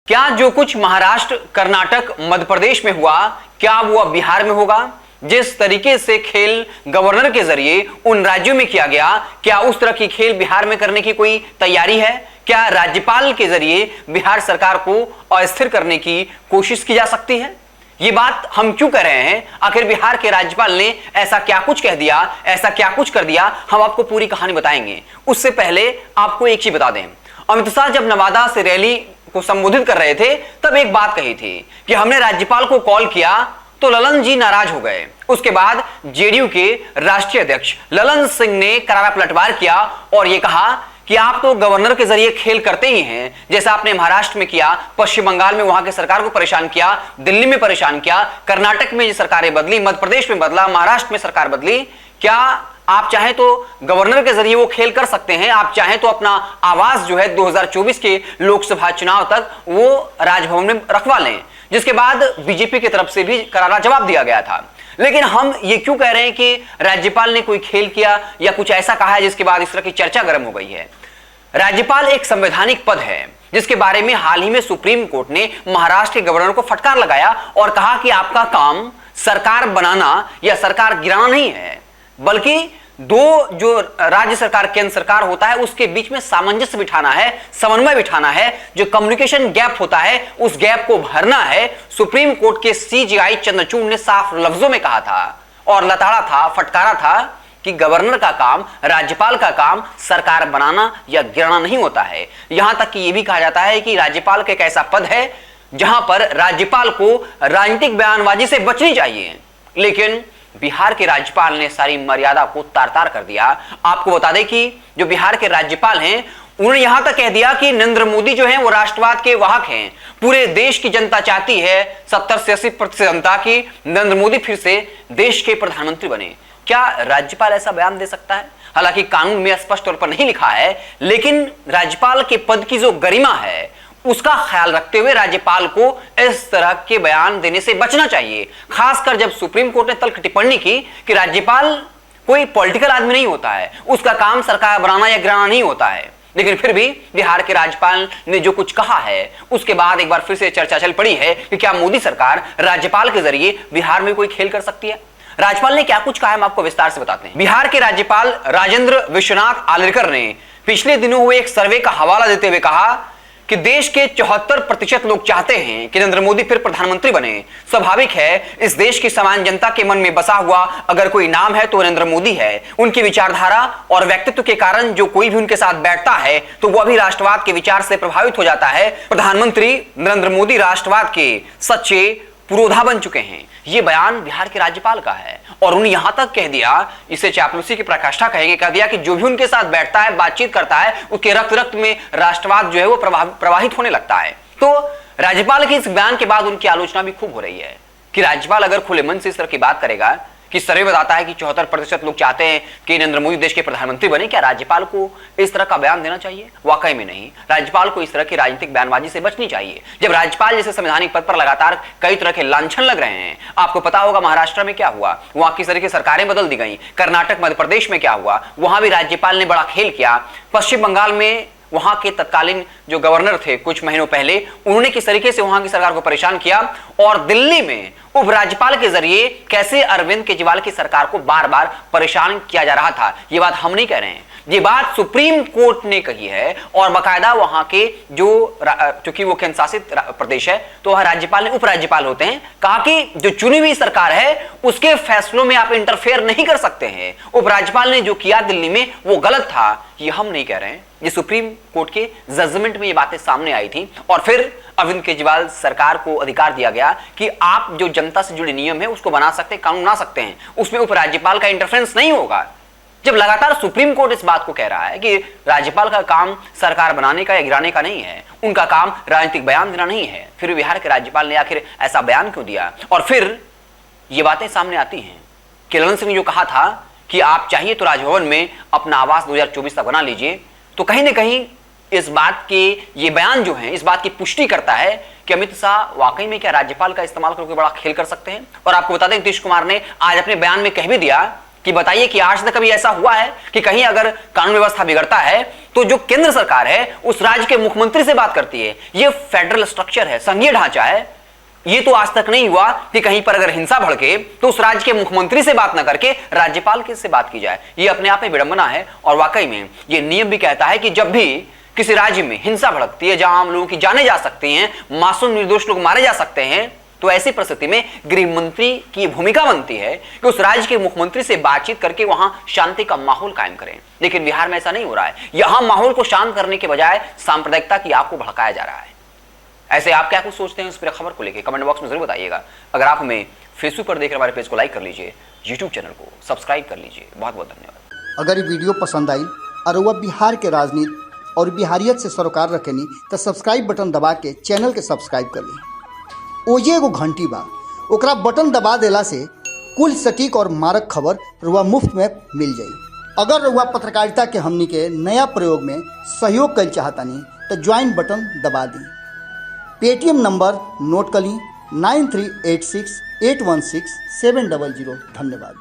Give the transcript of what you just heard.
क्या जो कुछ महाराष्ट्र, कर्नाटक, मध्य प्रदेश में हुआ, क्या वो अब बिहार में होगा? जिस तरीके से खेल गवर्नर के जरिए उन राज्यों में किया गया, क्या उस तरह की खेल बिहार में करने की कोई तैयारी है? क्या राज्यपाल के जरिए बिहार सरकार को अस्थिर करने की कोशिश की जा सकती है? ये बात हम क्यों कह रहे हैं? आखिर बिहार के राज्यपाल ने ऐसा क्या कुछ कह दिया, ऐसा क्या कुछ कर दिया? हम आपको पूरी कहानी बताएंगे। उससे पहले आपको एक चीज बता दें, अमित शाह जब नवादा से रैली को संबोधित कर रहे थे तब एक बात कही थी कि हमने राज्यपाल को कॉल किया तो ललन जी नाराज हो गए। उसके बाद जेडीयू के राष्ट्रीय अध्यक्ष ललन सिंह ने करारा पलटवार किया और यह कहा कि आप तो गवर्नर के जरिए खेल करते ही हैं, जैसा आपने महाराष्ट्र में किया, पश्चिम बंगाल में वहां की सरकार को परेशान किया, दिल्ली में परेशान किया, कर्नाटक में सरकारें बदली, मध्य प्रदेश में बदला, महाराष्ट्र में सरकार बदली। क्या आप चाहें तो गवर्नर के जरिए वो खेल कर सकते हैं? आप चाहें तो अपना आवाज जो है 2024 के लोकसभा चुनाव तक वो राजभवन में रखवा लें, जिसके बाद बीजेपी की तरफ से भी करारा जवाब दिया गया था। लेकिन हम ये क्यों कह रहे हैं कि राज्यपाल ने कोई खेल किया या कुछ ऐसा कहा है जिसके बाद इस तरह की चर्चा गर्म हो गई है? राज्यपाल एक संवैधानिक पद है जिसके बारे में हाल ही में सुप्रीम कोर्ट ने महाराष्ट्र के गवर्नर को फटकार लगाया और कहा कि आपका काम सरकार बनाना या सरकार गिराना नहीं है, बल्कि दो जो राज्य सरकार, केंद्र सरकार होता है, उसके बीच में सामंजस्य बिठाना है, समन्वय बिठाना है, जो कम्युनिकेशन गैप होता है उस गैप को भरना है। सुप्रीम कोर्ट के सीजेआई चंद्रचूड़ ने साफ लफ्जों में कहा था और लताड़ा था, फटकारा था कि गवर्नर का काम, राज्यपाल का काम सरकार बनाना या गिराना नहीं होता है। यहां तक कि यह भी कहा जाता है कि राज्यपाल का एक ऐसा पद है जहां पर राज्यपाल को राजनीतिक बयानबाजी से बचनी चाहिए, लेकिन बिहार के राज्यपाल ने सारी मर्यादा को तार तार कर दिया। आपको बता दें कि जो बिहार के राज्यपाल हैं उन्होंने यहां तक कह दिया कि नरेंद्र मोदी जो हैं वो राष्ट्रवाद के वाहक हैं। पूरे देश की जनता चाहती है, 70 से 80% जनता की, नरेंद्र मोदी फिर से देश के प्रधानमंत्री बने। क्या राज्यपाल ऐसा बयान दे सकता है? हालांकि कानून में स्पष्ट तौर पर नहीं लिखा है, लेकिन राज्यपाल के पद की जो गरिमा है उसका ख्याल रखते हुए राज्यपाल को इस तरह के बयान देने से बचना चाहिए। खासकर जब सुप्रीम कोर्ट ने तल्ख टिप्पणी की कि राज्यपाल कोई पॉलिटिकल आदमी नहीं होता है, उसका काम सरकार बनाना या गिराना नहीं होता है। लेकिन फिर भी बिहार के राज्यपाल ने जो कुछ कहा है उसके बाद एक बार फिर से चर्चा चल पड़ी है कि क्या मोदी सरकार राज्यपाल के जरिए बिहार में कोई खेल कर सकती है। राज्यपाल ने क्या कुछ कहा है हम आपको विस्तार से बताते हैं। बिहार के राज्यपाल राजेंद्र विश्वनाथ आर्लेकर ने पिछले दिनों हुए एक सर्वे का हवाला देते हुए कहा कि देश के 74% लोग चाहते हैं कि नरेंद्र मोदी फिर प्रधानमंत्री बने। स्वाभाविक है, इस देश की सामान्य जनता के मन में बसा हुआ अगर कोई नाम है तो नरेंद्र मोदी है। उनकी विचारधारा और व्यक्तित्व के कारण जो कोई भी उनके साथ बैठता है तो वह भी राष्ट्रवाद के विचार से प्रभावित हो जाता है। प्रधानमंत्री नरेंद्र मोदी राष्ट्रवाद के सच्चे पुरोधा बन चुके हैं। यह बयान बिहार के राज्यपाल का है और उन्हें यहां तक कह दिया, इसे चापलूसी की प्रकाष्ठा कहेंगे, कह दिया कि जो भी उनके साथ बैठता है, बातचीत करता है, उसके रक्त रक्त में राष्ट्रवाद जो है वो प्रवाहित होने लगता है। तो राज्यपाल के इस बयान के बाद उनकी आलोचना भी खूब हो रही है कि राज्यपाल अगर खुले मन से इस तरह की बात करेगा कि सर्वे बताता है कि 74% लोग चाहते हैं कि नरेंद्र मोदी देश के प्रधानमंत्री बने, क्या राज्यपाल को इस तरह का बयान देना चाहिए? वाकई में नहीं। राज्यपाल को इस तरह की राजनीतिक बयानबाजी से बचनी चाहिए। जब राज्यपाल जैसे संवैधानिक पद पर लगातार कई तरह के लांछन लग रहे हैं, आपको पता होगा महाराष्ट्र में क्या हुआ, वहां किस तरह की सरकारें बदल दी गई, कर्नाटक, मध्य प्रदेश में क्या हुआ, वहां भी राज्यपाल ने बड़ा खेल किया, पश्चिम बंगाल में वहां के तत्कालीन जो गवर्नर थे कुछ महीनों पहले, उन्होंने किस तरीके से वहां की सरकार को परेशान किया, और दिल्ली में उपराज्यपाल के जरिए कैसे अरविंद केजरीवाल की सरकार को बार बार परेशान किया जा रहा था। यह बात हम नहीं कह रहे हैं, ये बात सुप्रीम कोर्ट ने कही है और बाकायदा वहां के जो, चूंकि वो केंद्र शासित प्रदेश है तो वह राज्यपाल ने, उपराज्यपाल होते हैं, कहा कि जो चुनी हुई सरकार है उसके फैसलों में आप इंटरफेयर नहीं कर सकते हैं। उपराज्यपाल ने जो किया दिल्ली में वो गलत था, ये हम नहीं कह रहे हैं, ये सुप्रीम कोर्ट के जजमेंट में ये बातें सामने आई थी। और फिर अरविंद केजरीवाल सरकार को अधिकार दिया गया कि आप जो जनता से जुड़े नियम है उसको बना सकते हैं, कानून बना सकते हैं, उसमें उपराज्यपाल का इंटरफेरेंस नहीं होगा। जब लगातार सुप्रीम कोर्ट इस बात को कह रहा है कि राज्यपाल का काम सरकार बनाने का या गिराने का नहीं है, उनका काम राजनीतिक बयान देना नहीं है, फिर बिहार के राज्यपाल ने आखिर ऐसा बयान क्यों दिया? और फिर ये बातें सामने आती हैं कि ललन सिंह ने जो कहा था कि आप चाहिए तो राजभवन में अपना आवास 2024 तक बना लीजिए, तो कहीं ना कहीं इस बात के ये बयान जो है इस बात की पुष्टि करता है कि अमित शाह वाकई में क्या राज्यपाल का इस्तेमाल करके बड़ा खेल कर सकते हैं। और आपको बता दें नीतीश कुमार ने आज अपने बयान में कह भी दिया कि बताइए कि आज तक कभी ऐसा हुआ है कि कहीं अगर कानून व्यवस्था बिगड़ता है तो जो केंद्र सरकार है उस राज्य के मुख्यमंत्री से बात करती है। यह फेडरल स्ट्रक्चर है, संघीय ढांचा है। यह तो आज तक नहीं हुआ कि कहीं पर अगर हिंसा भड़के तो उस राज्य के मुख्यमंत्री से बात ना करके राज्यपाल से बात की जाए। यह अपने आप में विडंबना है और वाकई में यह नियम भी कहता है कि जब भी किसी राज्य में हिंसा भड़कती है, जहां आम लोगों की जानें जा सकती हैं, मासूम निर्दोष लोग मारे जा सकते हैं, तो ऐसी परिस्थिति में गृह मंत्री की भूमिका बनती है कि उस राज्य के मुख्यमंत्री से बातचीत करके वहां शांति का माहौल कायम करें। लेकिन बिहार में ऐसा नहीं हो रहा है। यहां माहौल को शांत करने के बजाय सांप्रदायिकता की आग को भड़काया जा रहा है। ऐसे आप क्या कुछ सोचते हैं इस पूरी खबर को लेकर कमेंट बॉक्स में जरूर बताइएगा। अगर आप हमें फेसबुक पर देख रहे हमारे पेज को लाइक कर लीजिए, यूट्यूब चैनल को सब्सक्राइब कर लीजिए। बहुत बहुत धन्यवाद। अगर ये वीडियो पसंद आई और वह बिहार के राजनीति और बिहारियत से सरोकार रखेनी तो सब्सक्राइब बटन दबा के चैनल के सब्सक्राइब कर ली। ओजे एगो घंटी बा, ओकरा बटन दबा देला से कुल सटीक और मारक खबर रुआ मुफ्त में मिल जाई। अगर रुआ पत्रकारिता के हमनी के नया प्रयोग में सहयोग कर चाहतानी तो ज्वाइन बटन दबा दी। पेटीएम नंबर नोट कर ली 9386816700। धन्यवाद।